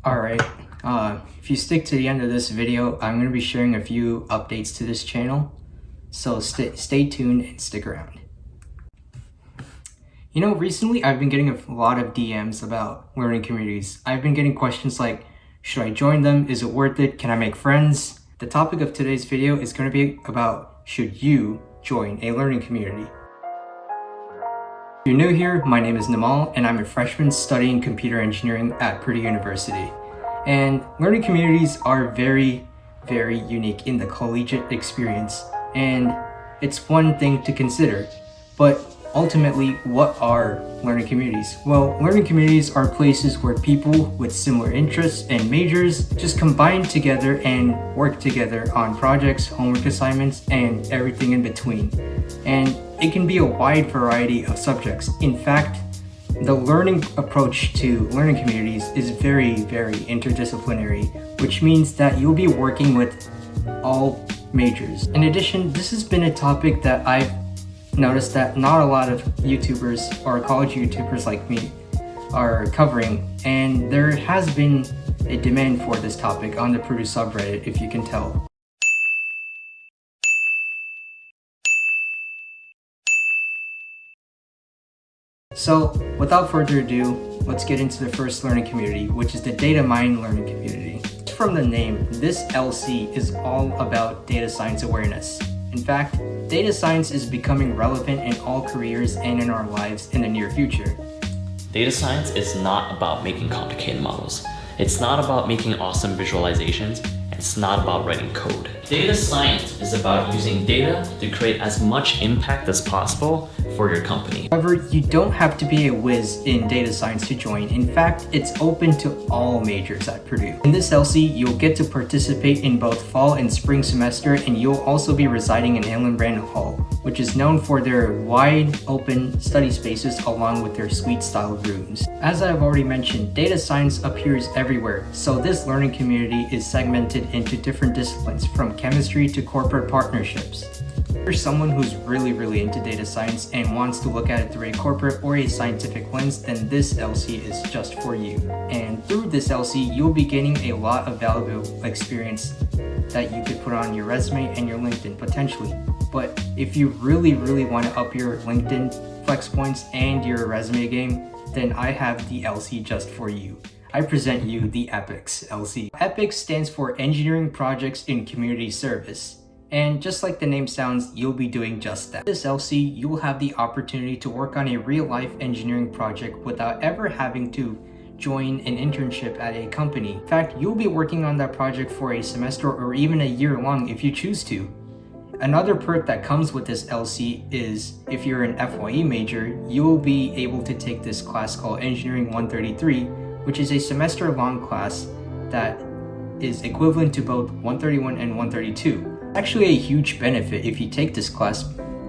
Alright, if you stick to the end of this video, I'm going to be sharing a few updates to this channel, so stay tuned and stick around. You know, recently I've been getting a lot of DMs about learning communities. I've been getting questions like, should I join them? Is it worth it? Can I make friends? The topic of today's video is going to be about, should you join a learning community? If you're new here, my name is Nimal and I'm a freshman studying computer engineering at Purdue University. And learning communities are very, very unique in the collegiate experience, and it's one thing to consider. But ultimately, what are learning communities? Well, learning communities are places where people with similar interests and majors just combine together and work together on projects, homework assignments, and everything in between. And it can be a wide variety of subjects. In fact, the learning approach to learning communities is very, very interdisciplinary, which means that you'll be working with all majors. In addition, this has been a topic that I've noticed that not a lot of YouTubers or college YouTubers like me are covering, and there has been a demand for this topic on the Purdue subreddit, if you can tell. So without further ado, let's get into the first learning community, which is the Data Mine learning community. From the name, this LC is all about data science awareness. In fact, data science is becoming relevant in all careers and in our lives in the near future. Data science is not about making complicated models. It's not about making awesome visualizations. It's not about writing code. Data science is about using data to create as much impact as possible for your company. However, you don't have to be a whiz in data science to join. In fact, it's open to all majors at Purdue. In this LC, you'll get to participate in both fall and spring semester, and you'll also be residing in Hillenbrand Hall, which is known for their wide open study spaces along with their suite style rooms. As I've already mentioned, data science appears everywhere, so this learning community is segmented into different disciplines, from chemistry to corporate partnerships. If you're someone who's really into data science and wants to look at it through a corporate or a scientific lens, then this LC is just for you. And through this LC, you'll be gaining a lot of valuable experience that you could put on your resume and your LinkedIn potentially. But if you really want to up your LinkedIn flex points and your resume game, then I have the LC just for you. I present you the EPICS LC. EPICS stands for Engineering Projects in Community Service. And just like the name sounds, you'll be doing just that. This LC, you will have the opportunity to work on a real-life engineering project without ever having to join an internship at a company. In fact, you'll be working on that project for a semester or even a year long if you choose to. Another perk that comes with this LC is if you're an FYE major, you'll be able to take this class called Engineering 133, which is a semester-long class that is equivalent to both 131 and 132. Actually a huge benefit if you take this class,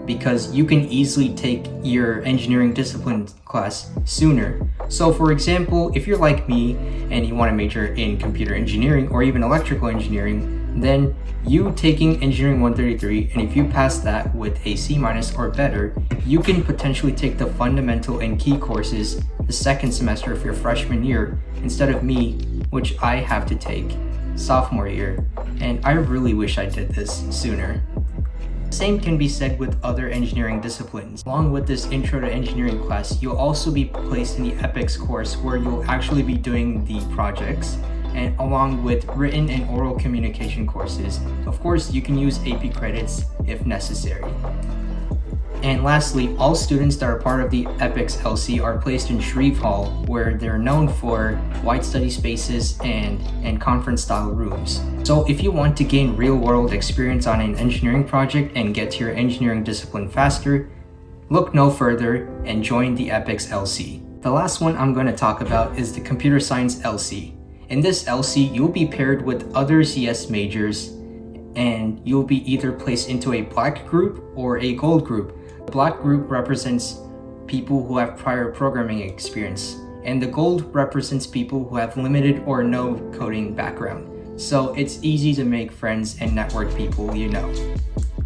because you can easily take your engineering discipline class sooner. So for example, if you're like me and you want to major in computer engineering or even electrical engineering, then you taking Engineering 133, and if you pass that with a C- or better, you can potentially take the fundamental and key courses the second semester of your freshman year instead of me, which I have to take sophomore year, and I really wish I did this sooner. Same can be said with other engineering disciplines. Along with this Intro to Engineering class, you'll also be placed in the EPICS course where you'll actually be doing the projects, and along with written and oral communication courses. Of course, you can use AP credits if necessary. And lastly, all students that are part of the EPICS LC are placed in Shreve Hall, where they're known for wide study spaces and conference style rooms. So if you want to gain real-world experience on an engineering project and get to your engineering discipline faster, look no further and join the EPICS LC. The last one I'm going to talk about is the Computer Science LC. In this LC, you'll be paired with other CS majors, and you'll be either placed into a black group or a gold group. The black group represents people who have prior programming experience, and the gold represents people who have limited or no coding background. So it's easy to make friends and network people you know.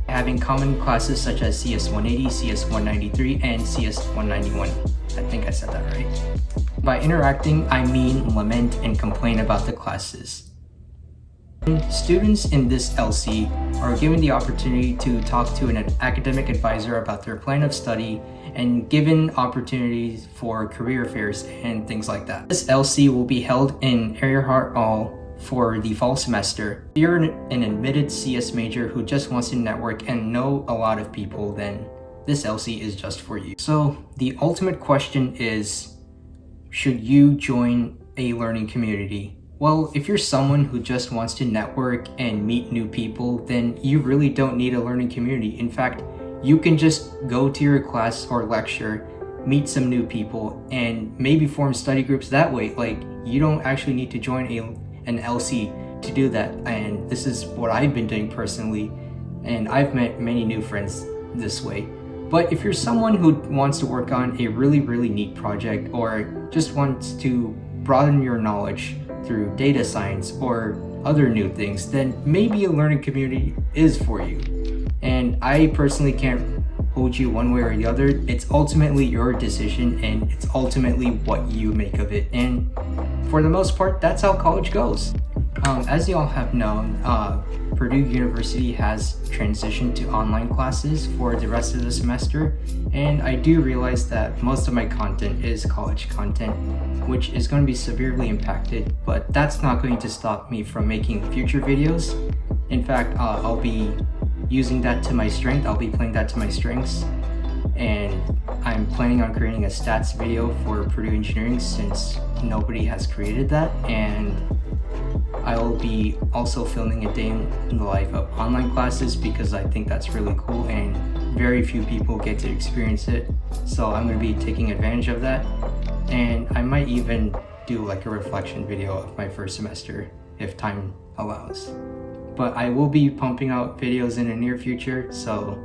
Having common classes such as CS180, CS193, and CS191. I think I said that right. By interacting, I mean lament and complain about the classes. Students in this LC are given the opportunity to talk to an academic advisor about their plan of study and given opportunities for career fairs and things like that. This LC will be held in Earhart Hall for the fall semester. If you're an admitted CS major who just wants to network and know a lot of people, then this LC is just for you. So the ultimate question is, should you join a learning community? Well, if you're someone who just wants to network and meet new people, then you really don't need a learning community. In fact, you can just go to your class or lecture, meet some new people, and maybe form study groups that way. Like, you don't actually need to join an LC to do that. And this is what I've been doing personally, and I've met many new friends this way. But if you're someone who wants to work on a really, really neat project or just wants to broaden your knowledge through data science or other new things, then maybe a learning community is for you. And I personally can't hold you one way or the other. It's ultimately your decision and it's ultimately what you make of it. And for the most part, that's how college goes. As you all have known, Purdue University has transitioned to online classes for the rest of the semester, and I do realize that most of my content is college content, which is going to be severely impacted, but that's not going to stop me from making future videos. In fact, I'll be using that to my strength. I'll be playing that to my strengths, and I'm planning on creating a stats video for Purdue Engineering since nobody has created that, and I'll be also filming a day in the life of online classes because I think that's really cool and very few people get to experience it. So I'm going to be taking advantage of that, and I might even do like a reflection video of my first semester if time allows. But I will be pumping out videos in the near future, so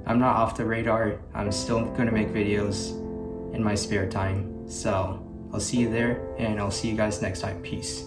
I'm not off the radar. I'm still going to make videos in my spare time. So I'll see you there, and I'll see you guys next time. Peace.